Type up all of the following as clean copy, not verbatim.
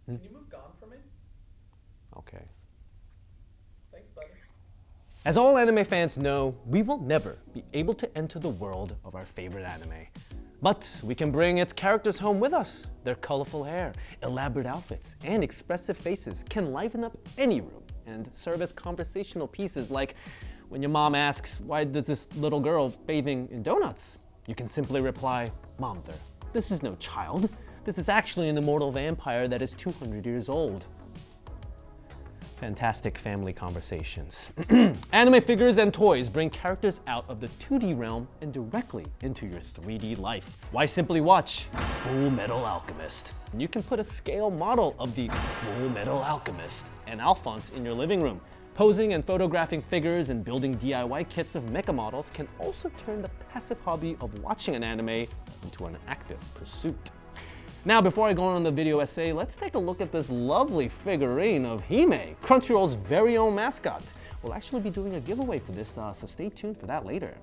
Can you move gone for me? Okay. Thanks, buddy. As all anime fans know, we will never be able to enter the world of our favorite anime. But we can bring its characters home with us. Their colorful hair, elaborate outfits, and expressive faces can liven up any room and serve as conversational pieces like when your mom asks, why does this little girl bathing in donuts? You can simply reply, Mom, this is no child. This is actually an immortal vampire that is 200 years old. Fantastic family conversations. Anime figures and toys bring characters out of the 2D realm and directly into your 3D life. Why simply watch Full Metal Alchemist? You can put a scale model of the Full Metal Alchemist and Alphonse in your living room. Posing and photographing figures and building DIY kits of mecha models can also turn the passive hobby of watching an anime into an active pursuit. Now, before I go on the video essay, let's take a look at this lovely figurine of Hime, Crunchyroll's very own mascot. We'll actually be doing a giveaway for this, so stay tuned for that later.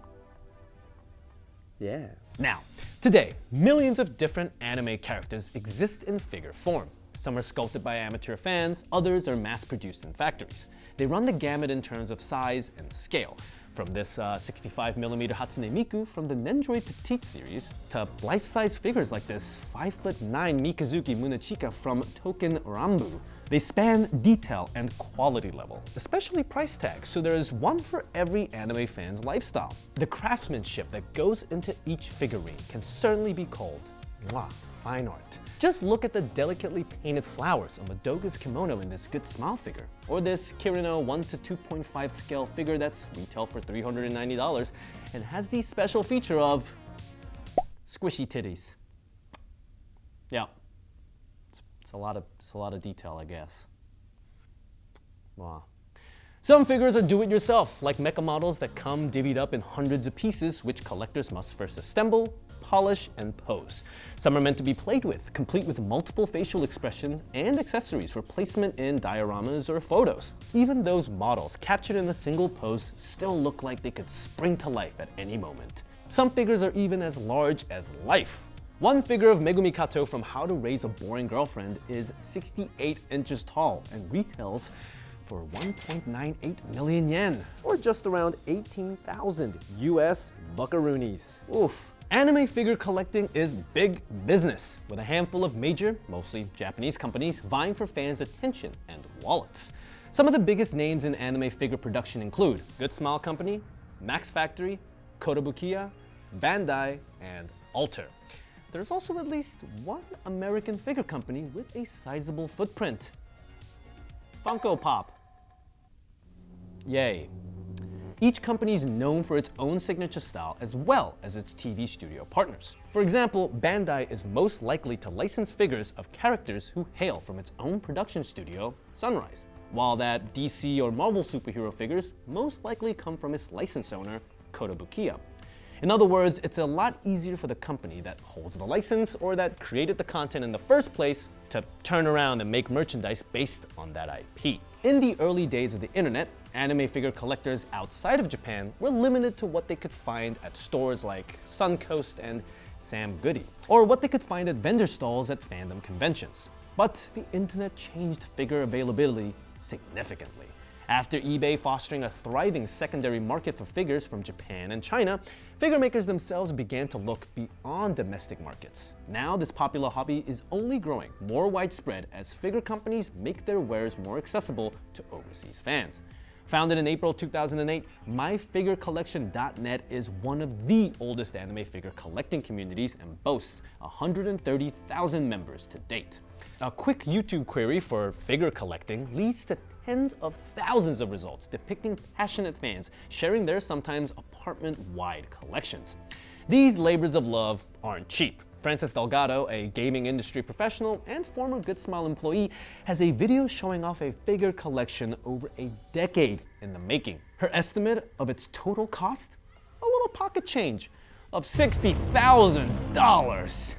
Yeah. Now, today, millions of different anime characters exist in figure form. Some are sculpted by amateur fans, others are mass-produced in factories. They run the gamut in terms of size and scale, from this 65mm Hatsune Miku from the Nendoroid Petite series to life-size figures like this 5'9" Mikazuki Munechika from Token Rambu. They span detail and quality level, especially price tags, so there is one for every anime fan's lifestyle. The craftsmanship that goes into each figurine can certainly be called fine art. Just look at the delicately painted flowers on Madoga's kimono in this Good Smile figure, or this Kirino 1 to 2.5 scale figure that's retail for $390 and has the special feature of squishy titties. Yeah, it's a lot of detail, I guess. Wow. Some figures are do-it-yourself, like mecha models that come divvied up in hundreds of pieces, which collectors must first assemble, polish, and pose. Some are meant to be played with, complete with multiple facial expressions and accessories for placement in dioramas or photos. Even those models captured in a single pose still look like they could spring to life at any moment. Some figures are even as large as life. One figure of Megumi Kato from How to Raise a Boring Girlfriend is 68 inches tall and retails for 1.98 million yen, or just around 18,000 US buckaroonies. Oof. Anime figure collecting is big business, with a handful of major, mostly Japanese companies vying for fans' attention and wallets. Some of the biggest names in anime figure production include Good Smile Company, Max Factory, Kotobukiya, Bandai, and Alter. There's also at least one American figure company with a sizable footprint. Funko Pop. Yay. Each company is known for its own signature style as well as its TV studio partners. For example, Bandai is most likely to license figures of characters who hail from its own production studio, Sunrise, while that DC or Marvel superhero figures most likely come from its license owner, Kotobukiya. In other words, it's a lot easier for the company that holds the license or that created the content in the first place to turn around and make merchandise based on that IP. In the early days of the internet, anime figure collectors outside of Japan were limited to what they could find at stores like Suncoast and Sam Goody, or what they could find at vendor stalls at fandom conventions. But the internet changed figure availability significantly. After eBay fostering a thriving secondary market for figures from Japan and China, figure makers themselves began to look beyond domestic markets. Now this popular hobby is only growing more widespread as figure companies make their wares more accessible to overseas fans. Founded in April 2008, MyFigureCollection.net is one of the oldest anime figure collecting communities and boasts 130,000 members to date. A quick YouTube query for figure collecting leads to tens of thousands of results depicting passionate fans sharing their sometimes apartment-wide collections. These labors of love aren't cheap. Frances Delgado, a gaming industry professional and former Good Smile employee, has a video showing off a figure collection over a decade in the making. Her estimate of its total cost? A little pocket change of $60,000.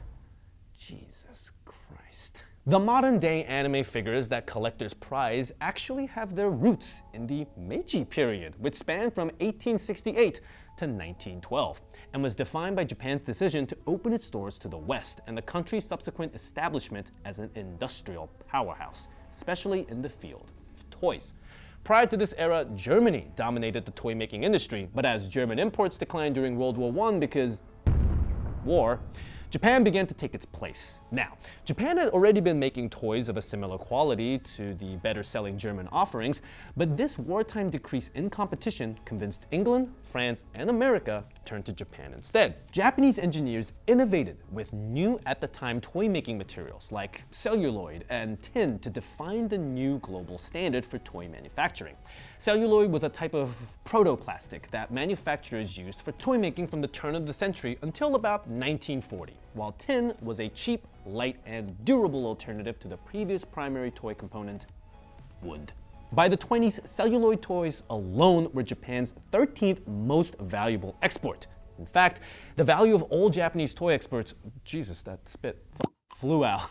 Jesus Christ. The modern-day anime figures that collectors prize actually have their roots in the Meiji period, which spanned from 1868 to 1912, and was defined by Japan's decision to open its doors to the West and the country's subsequent establishment as an industrial powerhouse, especially in the field of toys. Prior to this era, Germany dominated the toy-making industry, but as German imports declined during World War I because war, Japan began to take its place. Now, Japan had already been making toys of a similar quality to the better-selling German offerings, but this wartime decrease in competition convinced England, France, and America to turn to Japan instead. Japanese engineers innovated with new at the time toy-making materials like celluloid and tin to define the new global standard for toy manufacturing. Celluloid was a type of protoplastic that manufacturers used for toy making from the turn of the century until about 1940, while tin was a cheap, light, and durable alternative to the previous primary toy component, wood. By the 20s, celluloid toys alone were Japan's 13th most valuable export. In fact, the value of all Japanese toy exports, Jesus, that spit flew out.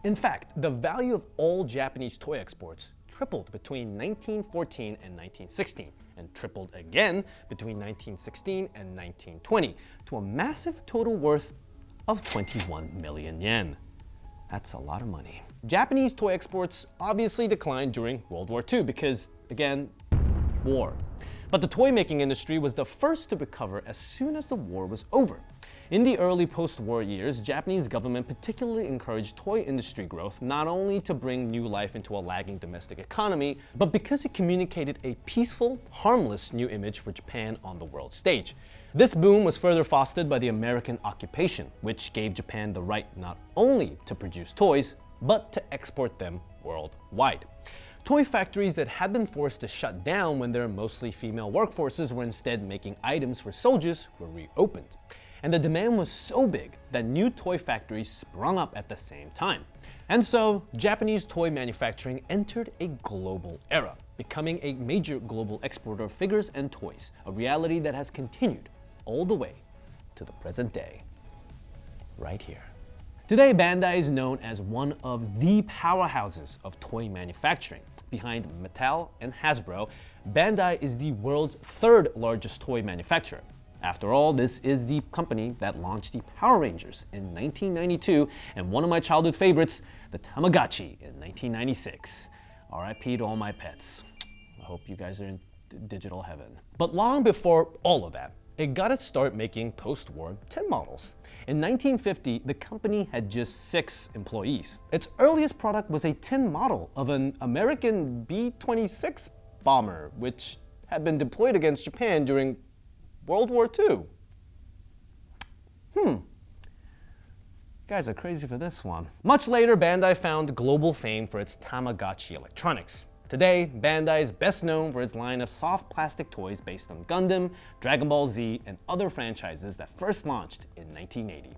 In fact, the value of all Japanese toy exports tripled between 1914 and 1916, and tripled again between 1916 and 1920, to a massive total worth of 21 million yen. That's a lot of money. Japanese toy exports obviously declined during World War II because, again, war. But the toy-making industry was the first to recover as soon as the war was over. In the early post-war years, Japanese government particularly encouraged toy industry growth not only to bring new life into a lagging domestic economy, but because it communicated a peaceful, harmless new image for Japan on the world stage. This boom was further fostered by the American occupation, which gave Japan the right not only to produce toys, but to export them worldwide. Toy factories that had been forced to shut down when their mostly female workforces were instead making items for soldiers were reopened. And the demand was so big that new toy factories sprung up at the same time. And so, Japanese toy manufacturing entered a global era, becoming a major global exporter of figures and toys, a reality that has continued all the way to the present day, right here. Today, Bandai is known as one of the powerhouses of toy manufacturing. Behind Mattel and Hasbro, Bandai is the world's third largest toy manufacturer. After all, this is the company that launched the Power Rangers in 1992 and one of my childhood favorites, the Tamagotchi, in 1996. RIP to all my pets. I hope you guys are in digital heaven. But long before all of that, it got its start making post-war tin models. In 1950, the company had just 6 employees. Its earliest product was a tin model of an American B-26 bomber, which had been deployed against Japan during World War II. You guys are crazy for this one. Much later, Bandai found global fame for its Tamagotchi electronics. Today, Bandai is best known for its line of soft plastic toys based on Gundam, Dragon Ball Z, and other franchises that first launched in 1980.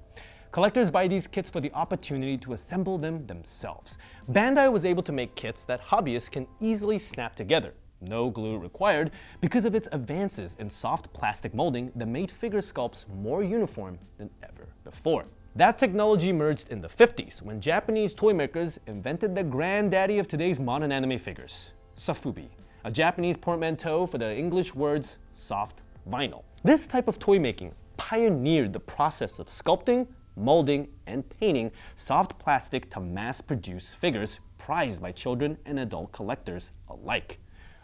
Collectors buy these kits for the opportunity to assemble them themselves. Bandai was able to make kits that hobbyists can easily snap together, no glue required, because of its advances in soft plastic molding that made figure sculpts more uniform than ever before. That technology emerged in the 50s when Japanese toy makers invented the granddaddy of today's modern anime figures, sofubi, a Japanese portmanteau for the English words soft vinyl. This type of toy making pioneered the process of sculpting, molding, and painting soft plastic to mass-produce figures prized by children and adult collectors alike.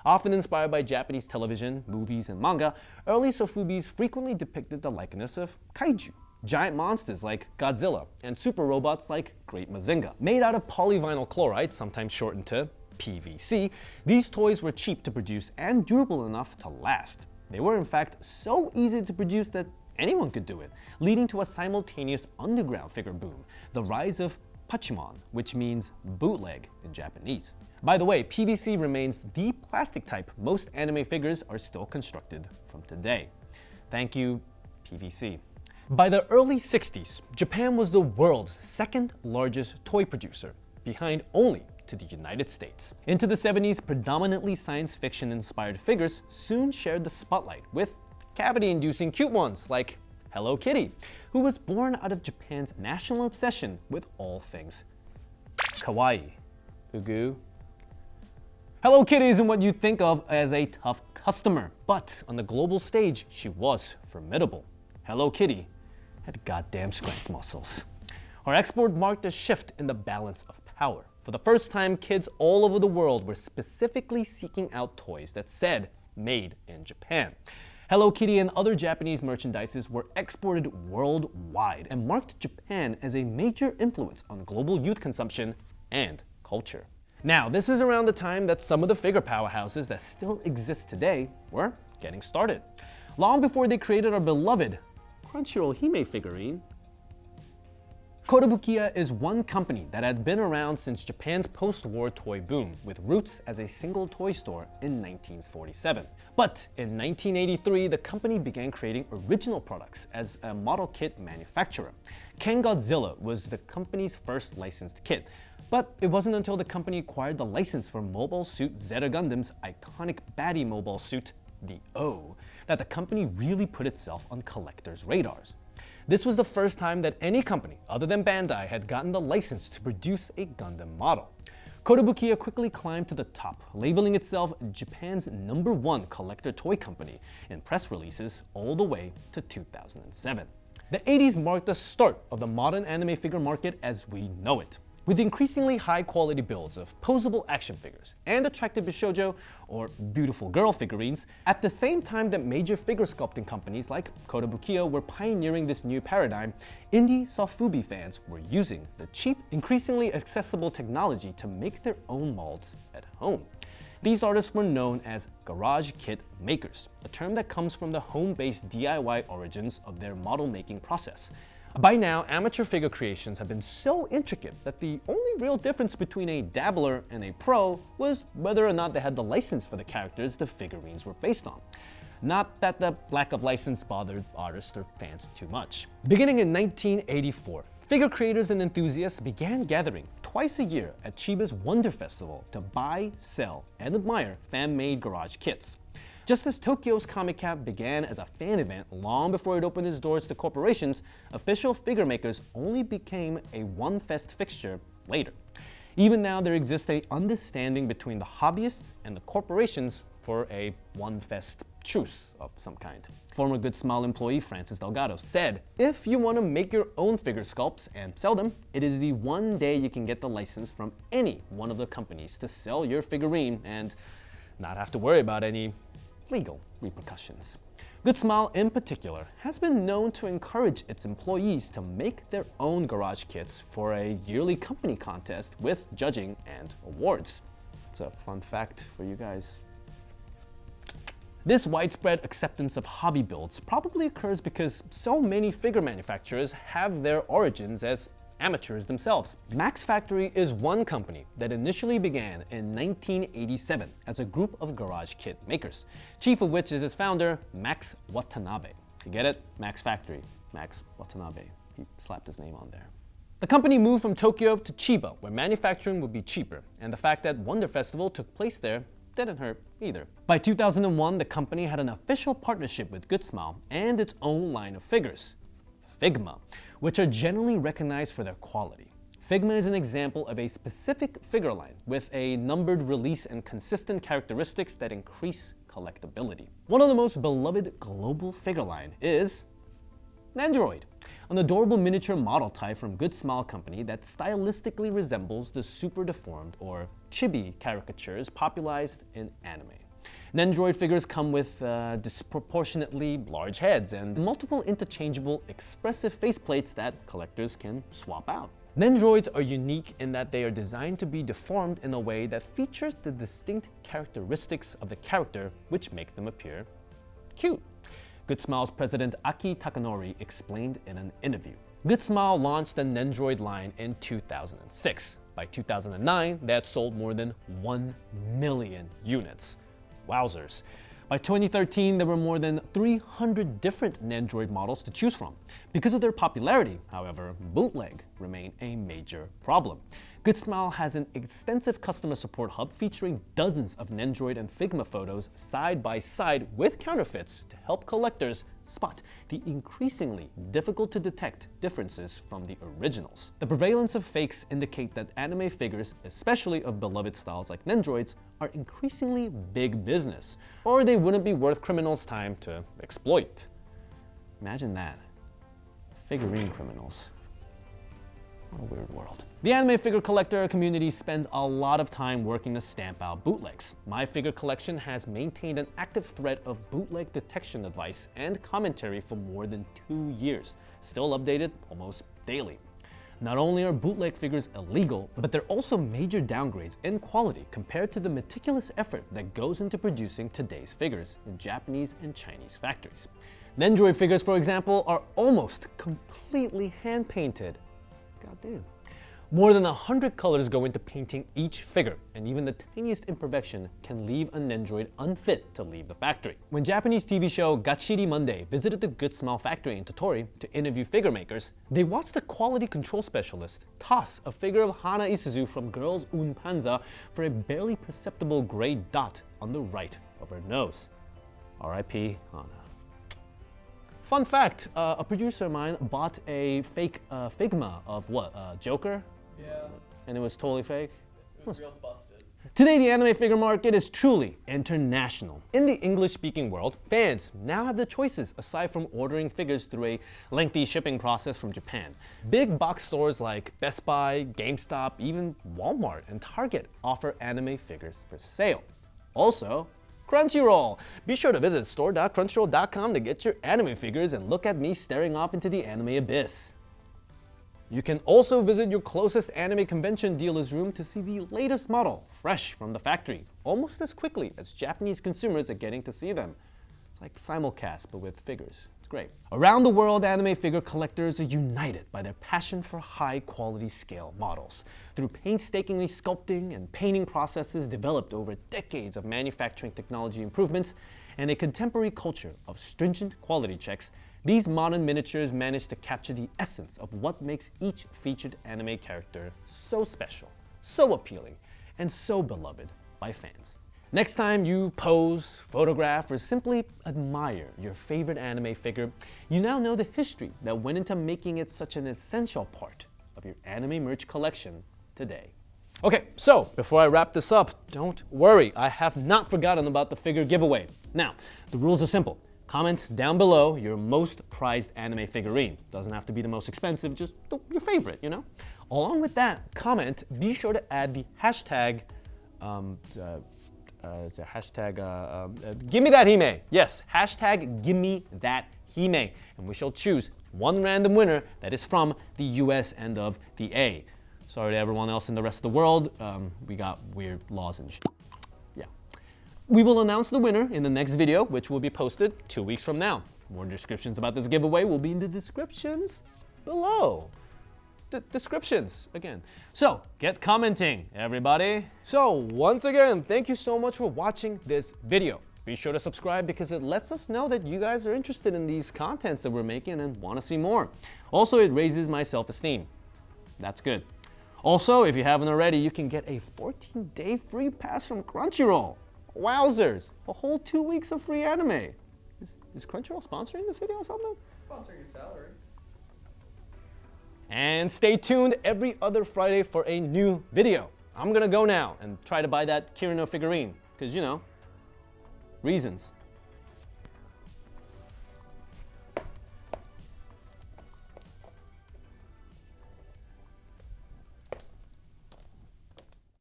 Often inspired by Japanese television, movies, and manga, early sofubis frequently depicted the likeness of kaiju, giant monsters like Godzilla, and super robots like Great Mazinga. Made out of polyvinyl chloride, sometimes shortened to PVC, these toys were cheap to produce and durable enough to last. They were in fact so easy to produce that anyone could do it, leading to a simultaneous underground figure boom, the rise of pachimon, which means bootleg in Japanese. By the way, PVC remains the plastic type most anime figures are still constructed from today. Thank you, PVC. By the early 60s, Japan was the world's second largest toy producer, behind only to the United States. Into the 70s, predominantly science fiction inspired figures soon shared the spotlight with cavity-inducing cute ones like Hello Kitty, who was born out of Japan's national obsession with all things kawaii. Ugu. Hello Kitty isn't what you think of as a tough customer, but on the global stage, she was formidable. Hello Kitty had goddamn strength muscles. Her export marked a shift in the balance of power. For the first time, kids all over the world were specifically seeking out toys that said, made in Japan. Hello Kitty and other Japanese merchandises were exported worldwide and marked Japan as a major influence on global youth consumption and culture. Now, this is around the time that some of the figure powerhouses that still exist today were getting started. Long before they created our beloved Crunchyroll Hime figurine, Kotobukiya is one company that had been around since Japan's post-war toy boom, with roots as a single toy store in 1947. But in 1983, the company began creating original products as a model kit manufacturer. Ken Godzilla was the company's first licensed kit, but it wasn't until the company acquired the license for Mobile Suit Zeta Gundam's iconic baddie mobile suit, the O, that the company really put itself on collectors' radars. This was the first time that any company other than Bandai had gotten the license to produce a Gundam model. Kotobukiya quickly climbed to the top, labeling itself Japan's #1 collector toy company in press releases all the way to 2007. The 80s marked the start of the modern anime figure market as we know it, with increasingly high-quality builds of posable action figures and attractive bishoujo, or beautiful girl figurines, at the same time that major figure sculpting companies like Kotobukiya were pioneering this new paradigm, indie sofubi fans were using the cheap, increasingly accessible technology to make their own molds at home. These artists were known as garage kit makers, a term that comes from the home-based DIY origins of their model-making process. By now, amateur figure creations have been so intricate that the only real difference between a dabbler and a pro was whether or not they had the license for the characters the figurines were based on. Not that the lack of license bothered artists or fans too much. Beginning in 1984, figure creators and enthusiasts began gathering twice a year at Chiba's Wonder Festival to buy, sell, and admire fan-made garage kits. Just as Tokyo's Comic Cap began as a fan event long before it opened its doors to corporations, official figure makers only became a one-fest fixture later. Even now, there exists an understanding between the hobbyists and the corporations for a one-fest truce of some kind. Former Good Smile employee Francis Delgado said, "If you want to make your own figure sculpts and sell them, it is the one day you can get the license from any one of the companies to sell your figurine and not have to worry about any legal repercussions." Good Smile, in particular, has been known to encourage its employees to make their own garage kits for a yearly company contest with judging and awards. It's a fun fact for you guys. This widespread acceptance of hobby builds probably occurs because so many figure manufacturers have their origins as amateurs themselves. Max Factory is one company that initially began in 1987 as a group of garage kit makers, chief of which is its founder, Max Watanabe. You get it? Max Factory, Max Watanabe. He slapped his name on there. The company moved from Tokyo to Chiba, where manufacturing would be cheaper, and the fact that Wonder Festival took place there didn't hurt either. By 2001, the company had an official partnership with Good Smile and its own line of figures, Figma, which are generally recognized for their quality. Figma is an example of a specific figure line with a numbered release and consistent characteristics that increase collectability. One of the most beloved global figure line is Nendoroid, an adorable miniature model type from Good Smile Company that stylistically resembles the super deformed or chibi caricatures popularized in anime. Nendoroid figures come with disproportionately large heads and multiple interchangeable expressive faceplates that collectors can swap out. Nendoroids are unique in that they are designed to be deformed in a way that features the distinct characteristics of the character, which make them appear cute. Good Smile's president Aki Takanori explained in an interview. Good Smile launched the Nendoroid line in 2006. By 2009, they had sold more than 1 million units. Wowzers. By 2013, there were more than 300 different Nendoroid models to choose from. Because of their popularity, however, bootleg remained a major problem. Good Smile has an extensive customer support hub featuring dozens of Nendoroid and Figma photos side by side with counterfeits to help collectors spot the increasingly difficult to detect differences from the originals. The prevalence of fakes indicate that anime figures, especially of beloved styles like Nendoroids, are increasingly big business, or they wouldn't be worth criminals' time to exploit. Imagine that. Figurine criminals. What a weird world. The anime figure collector community spends a lot of time working to stamp out bootlegs. My figure collection has maintained an active thread of bootleg detection advice and commentary for more than 2 years, still updated almost daily. Not only are bootleg figures illegal, but they're also major downgrades in quality compared to the meticulous effort that goes into producing today's figures in Japanese and Chinese factories. Nendoroid figures, for example, are almost completely hand-painted. Goddamn. More than 100 colors go into painting each figure, and even the tiniest imperfection can leave a Nendoroid unfit to leave the factory. When Japanese TV show Gachiri Monday visited the Good Smile factory in Tottori to interview figure makers, they watched a quality control specialist toss a figure of Hana Isuzu from Girls Un Panza for a barely perceptible gray dot on the right of her nose. R.I.P. Hana. Fun fact, a producer of mine bought a fake Figma of Joker? Yeah, And it was totally fake? it was real busted. Today, the anime figure market is truly international. In the English-speaking world, fans now have the choices aside from ordering figures through a lengthy shipping process from Japan. Big box stores like Best Buy, GameStop, even Walmart and Target offer anime figures for sale. Also, Crunchyroll! Be sure to visit store.crunchyroll.com to get your anime figures and look at me staring off into the anime abyss. You can also visit your closest anime convention dealer's room to see the latest model, fresh from the factory, almost as quickly as Japanese consumers are getting to see them. It's like simulcast, but with figures. It's great. Around the world, anime figure collectors are united by their passion for high-quality scale models. Through painstakingly sculpting and painting processes developed over decades of manufacturing technology improvements and a contemporary culture of stringent quality checks, these modern miniatures manage to capture the essence of what makes each featured anime character so special, so appealing, and so beloved by fans. Next time you pose, photograph, or simply admire your favorite anime figure, you now know the history that went into making it such an essential part of your anime merch collection today. Okay, so before I wrap this up, don't worry, I have not forgotten about the figure giveaway. Now, the rules are simple. Comment down below your most prized anime figurine. Doesn't have to be the most expensive, just your favorite, you know? Along with that comment, be sure to add the hashtag, gimme that Hime. Yes, hashtag gimme that Hime. And we shall choose one random winner that is from the US end of the A. Sorry to everyone else in the rest of the world. We got weird laws and shit. Yeah. We will announce the winner in the next video, which will be posted 2 weeks from now. More descriptions about this giveaway will be in the descriptions below. Descriptions, again. So, get commenting, everybody. So, once again, thank you so much for watching this video. Be sure to subscribe because it lets us know that you guys are interested in these contents that we're making and want to see more. Also, it raises my self-esteem. That's good. Also, if you haven't already, you can get a 14-day free pass from Crunchyroll. Wowzers, a whole 2 weeks of free anime. Is Crunchyroll sponsoring this video or something? Sponsor your salary. And stay tuned every other Friday for a new video. I'm gonna go now and try to buy that Kirino figurine, because you know, reasons.